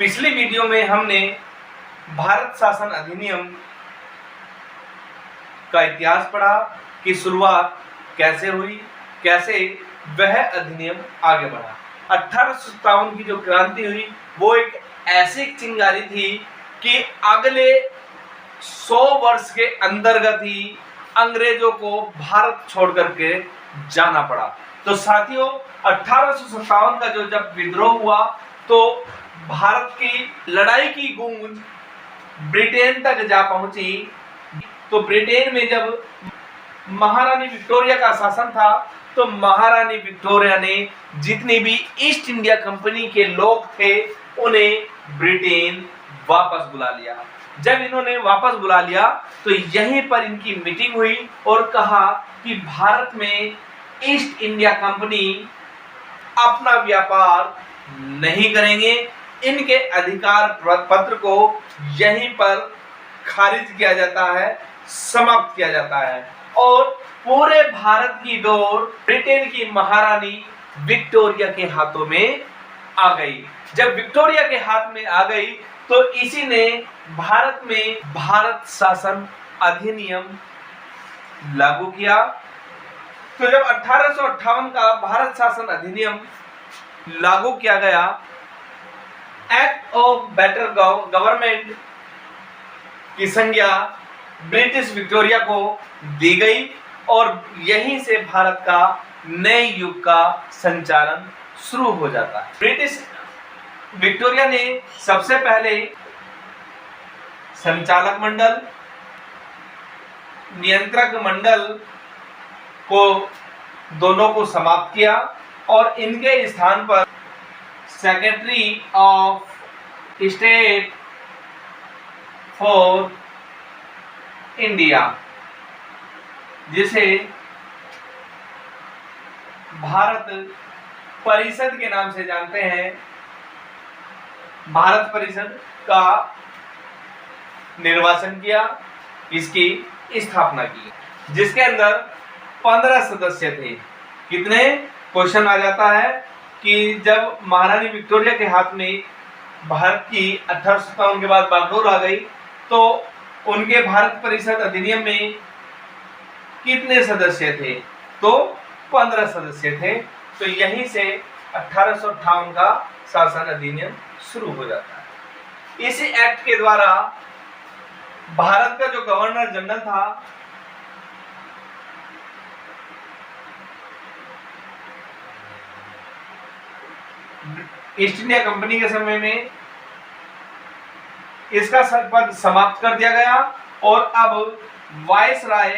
पिछली वीडियो में हमने भारत शासन अधिनियम का इतिहास पढ़ा कि शुरुआत कैसे हुई, कैसे वह अधिनियम आगे बढ़ा। 1857 की जो क्रांति हुई वो एक ऐसी चिंगारी थी कि अगले 100 वर्ष के अंतर्गत ही अंग्रेजों को भारत छोड़ करके जाना पड़ा। तो साथियों, 1857 का जो जब विद्रोह हुआ तो भारत की लड़ाई की गूंज ब्रिटेन तक जा पहुंची। तो ब्रिटेन में जब महारानी विक्टोरिया का शासन था तो महारानी विक्टोरिया ने जितनी भी ईस्ट इंडिया कंपनी के लोग थे उन्हें ब्रिटेन वापस बुला लिया। जब इन्होंने वापस बुला लिया तो यहीं पर इनकी मीटिंग हुई और कहा कि भारत में ईस्ट इंडिया कंपनी अपना व्यापार नहीं करेंगे, इनके अधिकार पत्र को यहीं पर खारिज किया जाता है, समाप्त किया जाता है और पूरे भारत की डोर ब्रिटेन की महारानी विक्टोरिया के हाथों में आ गई। जब विक्टोरिया के हाथ में आ गई तो इसी ने भारत में भारत शासन अधिनियम लागू किया। तो जब 1858 का भारत शासन अधिनियम लागू किया गया, एक्ट ऑफ बेटर गवर्नमेंट की संज्ञा ब्रिटिश विक्टोरिया को दी गई और यहीं से भारत का नए युग का संचालन शुरू हो जाता है। ब्रिटिश विक्टोरिया ने सबसे पहले संचालक मंडल, नियंत्रक मंडल को दोनों को समाप्त किया और इनके स्थान पर secretary of state for India, जिसे भारत परिषद के नाम से जानते हैं, भारत परिषद का निर्वाचन किया, इसकी स्थापना की, जिसके अंदर 15 सदस्य थे। कितने? क्वेश्चन आ जाता है कि जब महारानी विक्टोरिया के हाथ में भारत की 1857 के बाद बागडोर आ गई तो उनके भारत परिषद अधिनियम में कितने सदस्य थे? तो 15 सदस्य थे। तो यहीं से 1858 का शासन अधिनियम शुरू हो जाता है। इसी एक्ट के द्वारा भारत का जो गवर्नर जनरल था ईस्ट इंडिया कंपनी के समय में इसका पद समाप्त कर दिया गया और अब वायसराय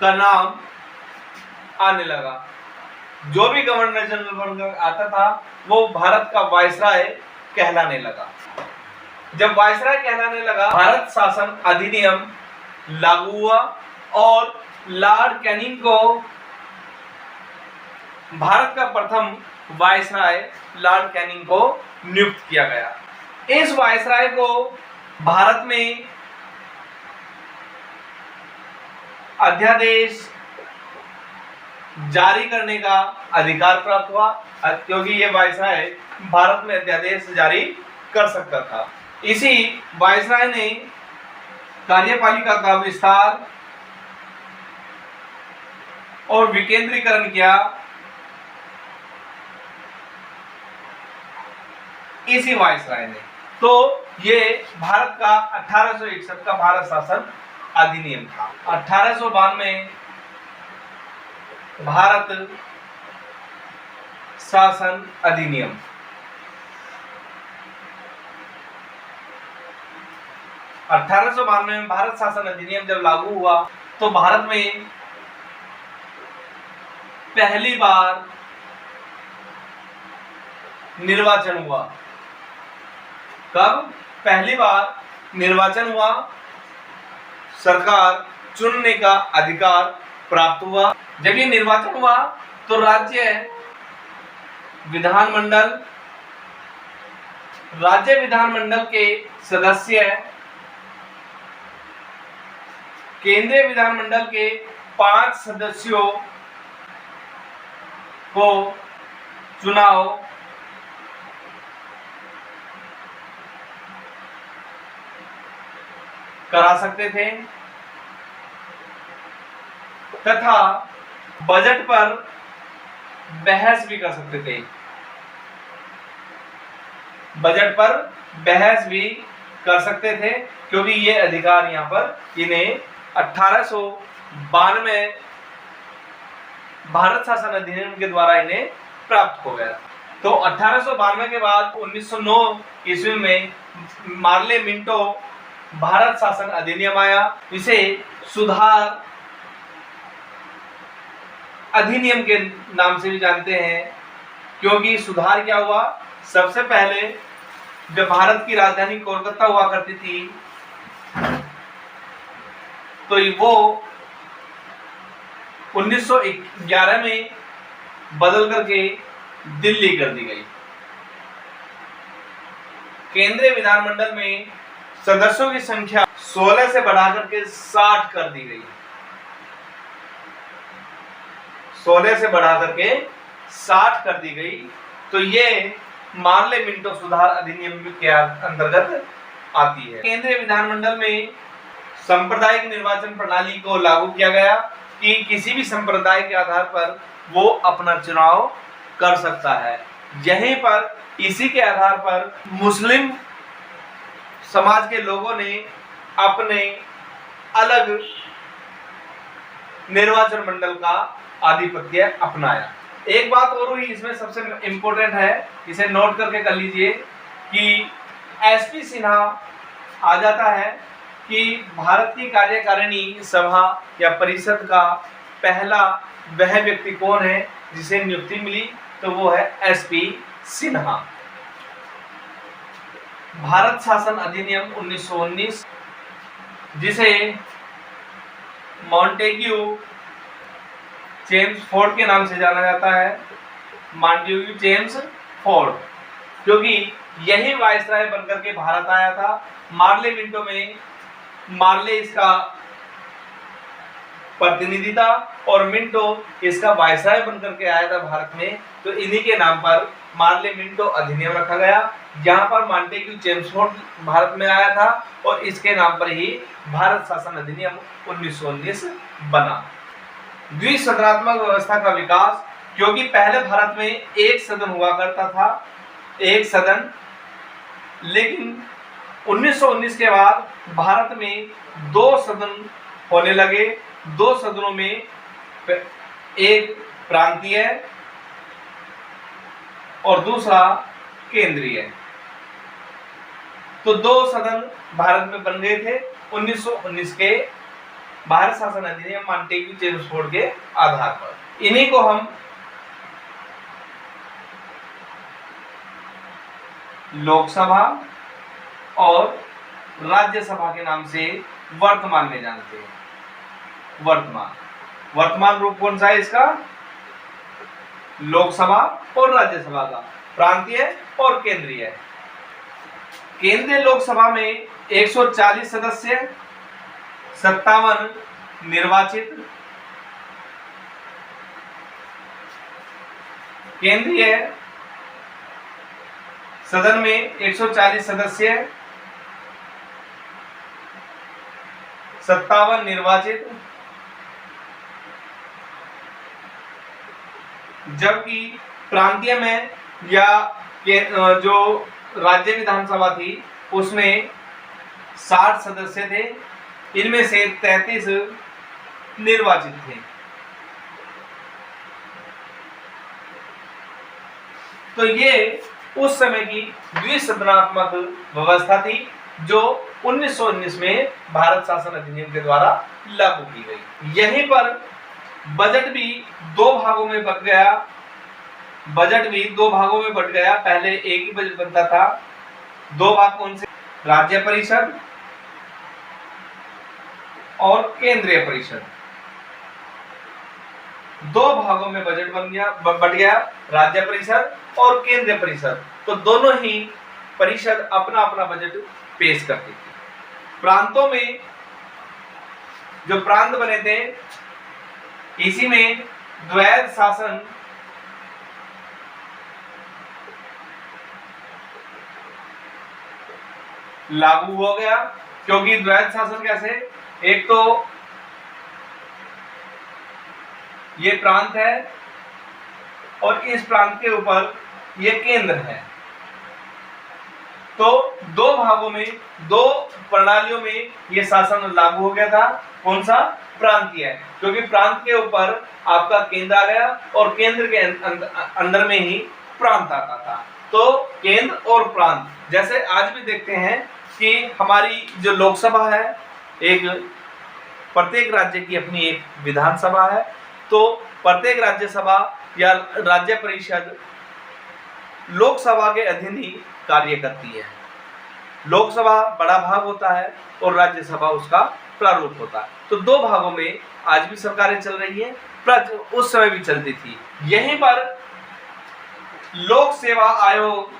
का नाम आने लगा। जो भी गवर्नर जनरल बनकर आता था वो भारत का वायसराय कहलाने लगा। जब वायसराय कहलाने लगा, भारत शासन अधिनियम लागू हुआ और लॉर्ड कैनिंग को भारत का प्रथम वायसराय लॉर्ड कैनिंग को नियुक्त किया गया। इस वायसराय को भारत में अध्यादेश जारी करने का अधिकार प्राप्त हुआ, क्योंकि ये वायसराय भारत में अध्यादेश जारी कर सकता था। इसी वायसराय ने कार्यपालिका का विस्तार और विकेंद्रीकरण किया। इसी वायसराय ने। तो ये भारत का 1861 का भारत शासन अधिनियम था। 1892 भारत शासन अधिनियम, 1892 में भारत शासन अधिनियम जब लागू हुआ तो भारत में पहली बार निर्वाचन हुआ। कब? पहली बार निर्वाचन हुआ, सरकार चुनने का अधिकार प्राप्त हुआ। जब ये निर्वाचन हुआ तो राज्य विधानमंडल के सदस्य केंद्रीय विधानमंडल के 5 सदस्यों को चुनाव करा सकते थे तथा बजट पर बहस भी कर सकते थे। बजट पर बहस भी कर सकते थे क्योंकि ये अधिकार यहाँ पर इन्हें 1892 भारत शासन अधिनियम के द्वारा इन्हें प्राप्त हो गया। तो 1892 के बाद 1909 ईस्वी में मार्ले मिंटो भारत शासन अधिनियम आया। इसे सुधार अधिनियम के नाम से भी जानते हैं क्योंकि सुधार क्या हुआ, सबसे पहले जब भारत की राजधानी कोलकाता हुआ करती थी तो वो 1911 में बदल करके दिल्ली कर दी गई। केंद्रीय विधानमंडल में सदस्यों की संख्या 16 से बढ़ाकर के 60 कर दी गई। 16 से बढ़ाकर के 60 कर दी गई। तो ये मार्ले मिंटो सुधार अधिनियम के अंतर्गत आती है। केंद्रीय विधानमंडल में सांप्रदायिक निर्वाचन प्रणाली को लागू किया गया कि किसी भी संप्रदाय के आधार पर वो अपना चुनाव कर सकता है। यहीं पर इसी के आधार पर मुस्लिम समाज के लोगों ने अपने अलग निर्वाचन मंडल का आधिपत्य अपनाया। एक बात और हुई इसमें सबसे इंपॉर्टेंट है, इसे नोट करके कर लीजिए कि एसपी सिन्हा आ जाता है कि भारत की कार्यकारिणी सभा या परिषद का पहला वह व्यक्ति कौन है जिसे नियुक्ति मिली, तो वो है एसपी सिन्हा। भारत शासन अधिनियम 1919 जिसे मॉन्टेग्यू चेम्सफोर्ड के नाम से जाना जाता है, मॉन्टेग्यू चेम्सफोर्ड, क्योंकि यही वायसराय बनकर के भारत आया था। मार्ले मिंटो में मार्ले इसका प्रतिनिधि था और मिंटो इसका वायसराय बनकर के आया था भारत में, तो इन्हीं के नाम पर मार्ले मिंटो अधिनियम रखा गया। जहां पर मॉन्टेग्यू चेम्सफोर्ड भारत में आया था और इसके नाम पर ही भारत शासन अधिनियम 1919 बना। द्विसदनात्मक व्यवस्था का विकास, क्योंकि पहले भारत में एक सदन हुआ करता था, एक सदन, लेकिन 1919 के बाद भारत में दो सदन होने लगे। दो सदनों में एक प्रांतीय और दूसरा केंद्रीय, तो दो सदन भारत में बन गए थे 1919 के भारत शासन अधिनियम मॉन्टेग्यू चेम्सफोर्ड के आधार पर। इन्हीं को हम लोकसभा और राज्यसभा के नाम से वर्तमान में जानते हैं। वर्तमान रूप कौन सा है इसका? लोकसभा और राज्यसभा का, प्रांतीय और केंद्रीय। केंद्रीय लोकसभा में 140 सदस्य, 57 निर्वाचित। केंद्रीय सदन में 140 सदस्य, 57 निर्वाचित, जबकि प्रांतीय में या जो राज्य विधानसभा थी उसमें 60 सदस्य थे, इनमें से 33 निर्वाचित थे। तो ये उस समय की द्विसदनात्मक व्यवस्था थी जो 1919 में भारत शासन अधिनियम के द्वारा लागू की गई। यहीं पर बजट भी दो भागों में बट गया। पहले एक ही बजट बनता था। दो भाग कौन से? राज्य परिषद और केंद्रीय परिषद। दो भागों में बजट बट गया, राज्य परिषद और केंद्रीय परिषद। तो दोनों ही परिषद अपना अपना बजट पेश करती थी। प्रांतों में जो प्रांत बने थे, इसी में द्वैध शासन लागू हो गया, क्योंकि द्वैध शासन कैसे, एक तो ये प्रांत है और इस प्रांत के ऊपर ये केंद्र है, तो दो भागों में, दो प्रणालियों में ये शासन लागू हो गया था। कौन सा, प्रांतीय, क्योंकि प्रांत के ऊपर आपका केंद्र आ गया और केंद्र के अंदर में ही प्रांत आता था। तो केंद्र और प्रांत, जैसे आज भी देखते हैं कि हमारी जो लोकसभा है, एक प्रत्येक राज्य की अपनी एक विधानसभा है, तो प्रत्येक राज्यसभा या राज्य परिषद लोकसभा के अधीन ही कार्य करती है। लोकसभा बड़ा भाग होता है और राज्यसभा उसका प्रारूप होता है। तो दो भागों में आज भी सरकारें चल रही है, उस समय भी चलती थी। यहीं पर लोक सेवा आयोग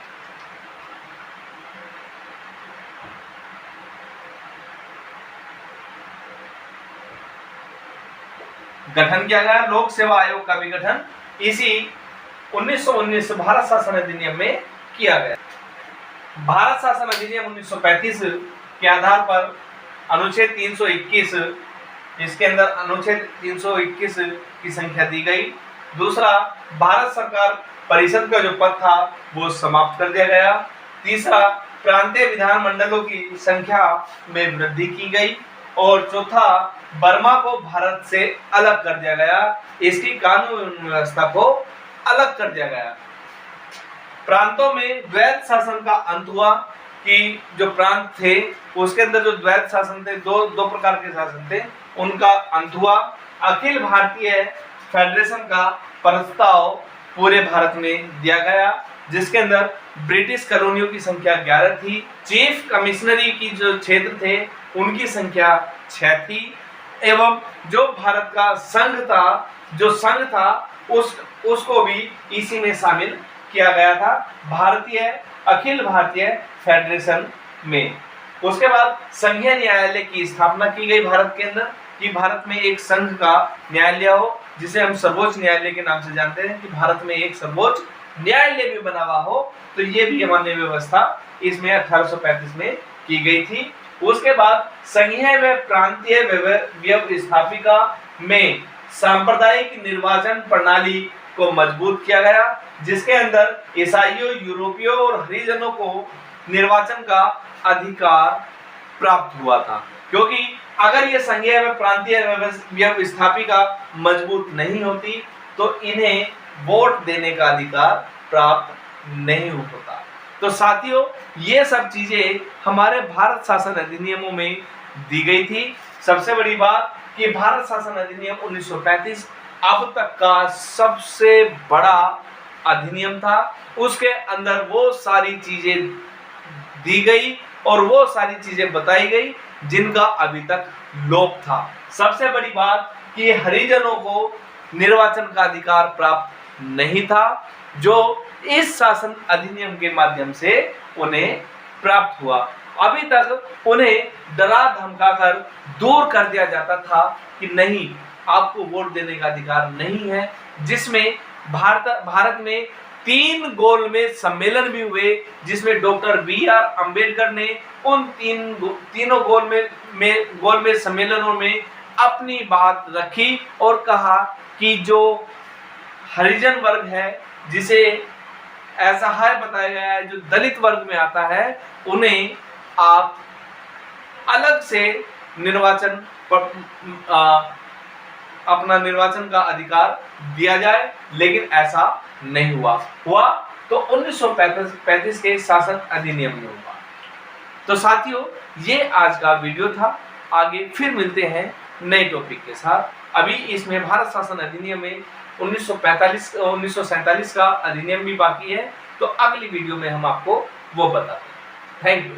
गठन किया गया। लोक सेवा आयोग का भी गठन इसी 1919 भारत शासन अधिनियम में किया गया। भारत शासन अधिनियम 1935 के आधार पर अनुच्छेद 321, इसके अंदर अनुच्छेद 321 की संख्या दी गई। दूसरा, भारत सरकार परिषद का जो पद था वो समाप्त कर दिया गया। तीसरा, प्रांतीय विधानमंडलों की संख्या में वृद्धि की गई। और चौथा, बर्मा को भारत से अलग कर दिया गया, इसकी कानून व्यवस्था को अलग कर दिया गया। प्रांतों में द्वैध शासन का अंत हुआ कि जो प्रांत थे उसके अंदर जो द्वैध शासन थे, दो प्रकार के शासन थे, उनका अंत हुआ। अखिल भारतीय फेडरेशन का प्रस्ताव पूरे भारत में दिया गया, जिसके अंदर ब्रिटिश कॉलोनियों की संख्या 11 थी। चीफ कमिश्नरी की जो क्षेत्र थे उनकी संख्या 6 थी। एवं जो भारत का संघ था उसको भी इसी में शामिल किया गया था, अखिल भारतीय फेडरेशन में। उसके बाद संघीय न्यायालय की स्थापना की गई भारत के अंदर, कि भारत में एक संघ का न्यायालय हो, जिसे हम सर्वोच्च न्यायालय के नाम से जानते हैं, कि भारत में एक सर्वोच्च न्यायालय भी बना हुआ हो। तो ये भी हमारी व्यवस्था इसमें 1835 में की गई थी। उसके बाद संघीय व प्रांतीय व्यवस्थापिका में सांप्रदायिक निर्वाचन प्रणाली को मजबूत किया गया, जिसके अंदर ईसाइयों, यूरोपियों और हरिजनों को निर्वाचन का अधिकार प्राप्त हुआ था। क्योंकि अगर ये संघीय व प्रांतीय व्यवस्थापिका मजबूत नहीं होती तो इन्हें वोट देने का अधिकार प्राप्त नहीं होता। तो साथियों, ये सब चीजें हमारे भारत शासन अधिनियमों में दी गई थी। सबसे बड़ी बात कि भारत शासन अधिनियम 1935 अब तक का सबसे बड़ा अधिनियम था। उसके अंदर वो सारी चीजें दी गई और वो सारी चीजें बताई गई जिनका अभी तक लोप था। सबसे बड़ी बात कि हरिजनों को निर्वाचन का अधिकार प्राप्त नहीं था, जो इस शासन अधिनियम के माध्यम से उन्हें प्राप्त हुआ। अभी तक उन्हें डरा धमकाकर दूर कर दिया जाता था कि नहीं, आपको वोट देने का अधिकार नहीं है। जिसमें भारत में 3 गोलमेज सम्मेलन भी हुए, जिसमें डॉक्टर BR अम्बेडकर ने उन तीनों गोलमेज सम्मेलनों में अपनी बात रखी और कहा कि जो हरिजन वर्ग है, जिसे असहाय बताया गया है, जो दलित वर्ग में आता है, उन्हें आप अलग से अपना निर्वाचन का अधिकार दिया जाए। लेकिन ऐसा नहीं हुआ तो 1935 के शासन अधिनियम में हुआ। तो साथियों, ये आज का वीडियो था। आगे फिर मिलते हैं नए टॉपिक के साथ। अभी इसमें भारत शासन अधिनियम में 1947 का अधिनियम भी बाकी है, तो अगली वीडियो में हम आपको वो बताते हैं। Thank you.